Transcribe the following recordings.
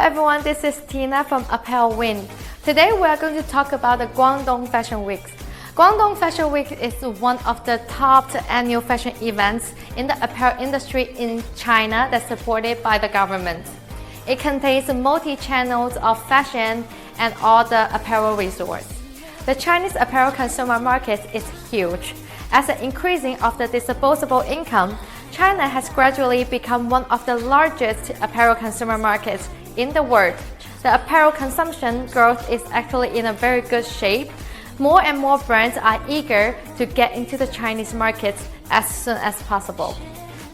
everyone, this is Tina from ApparelWin. Today we are going to talk about the Guangdong Fashion Week. Guangdong Fashion Week is one of the top annual fashion events in the apparel industry in China that's supported by the government. It contains multi-channels of fashion and all the apparel resorts. The Chinese apparel consumer market is huge. As an increasing of the disposable income, China has gradually become one of the largest apparel consumer markets in the world. The apparel consumption growth is actually in a very good shape. More and more brands are eager to get into the Chinese markets as soon as possible.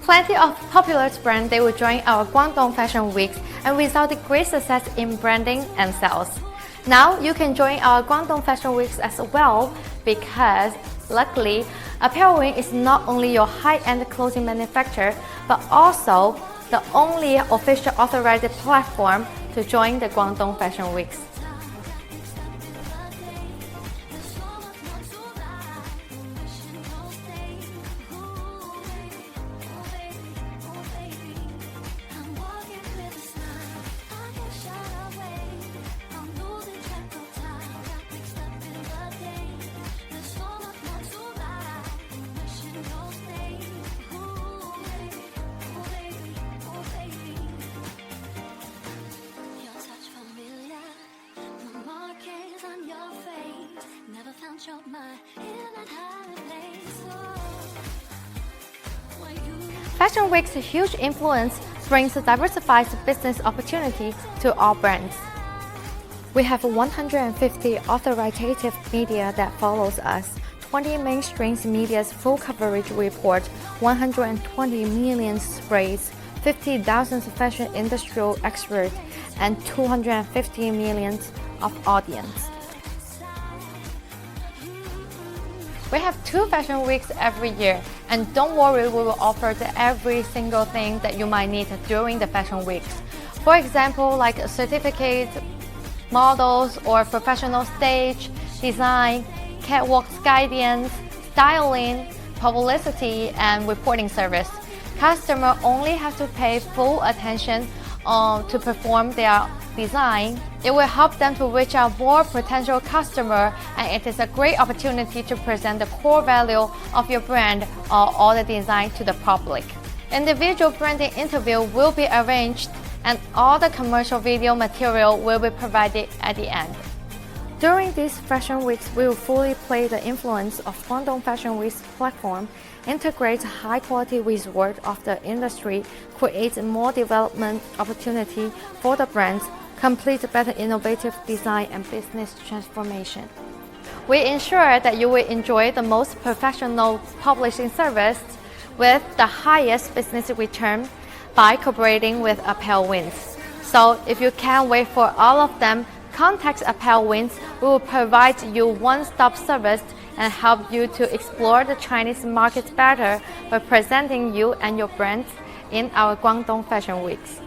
Plenty of popular brands they will join our Guangdong Fashion Week and resulted great success in branding and sales. Now you can join our Guangdong Fashion Weeks as well because luckily, ApparelWin is not only your high-end clothing manufacturer, but also the only official authorized platform to join the Guangdong Fashion Weeks. Fashion Week's huge influence brings diversified business opportunities to all brands. We have 150 authoritative media that follows us, 20 mainstream media's full coverage report, 120 million sprays, 50,000 fashion industrial experts, and 250 million of audience. We have 2 fashion weeks every year, and don't worry, we will offer every single thing that you might need during the fashion weeks. For example, like certificate models or professional stage, design, catwalk guidance, styling, publicity, and reporting service. Customers only have to pay full attention to perform their design. It will help them to reach out more potential customers, and it is a great opportunity to present the core value of your brand or all the design to the public. Individual branding interview will be arranged, and all the commercial video material will be provided at the end. During these fashion weeks, we will fully play the influence of Guangdong Fashion Week's platform, integrate high-quality resort of the industry, create more development opportunity for the brands, complete better innovative design and business transformation. We ensure that you will enjoy the most professional publishing service with the highest business return by cooperating with ApparelWin. So if you can't wait for all of them, contact ApparelWin. We will provide you one-stop service and help you to explore the Chinese market better by presenting you and your brands in our Guangdong Fashion Weeks.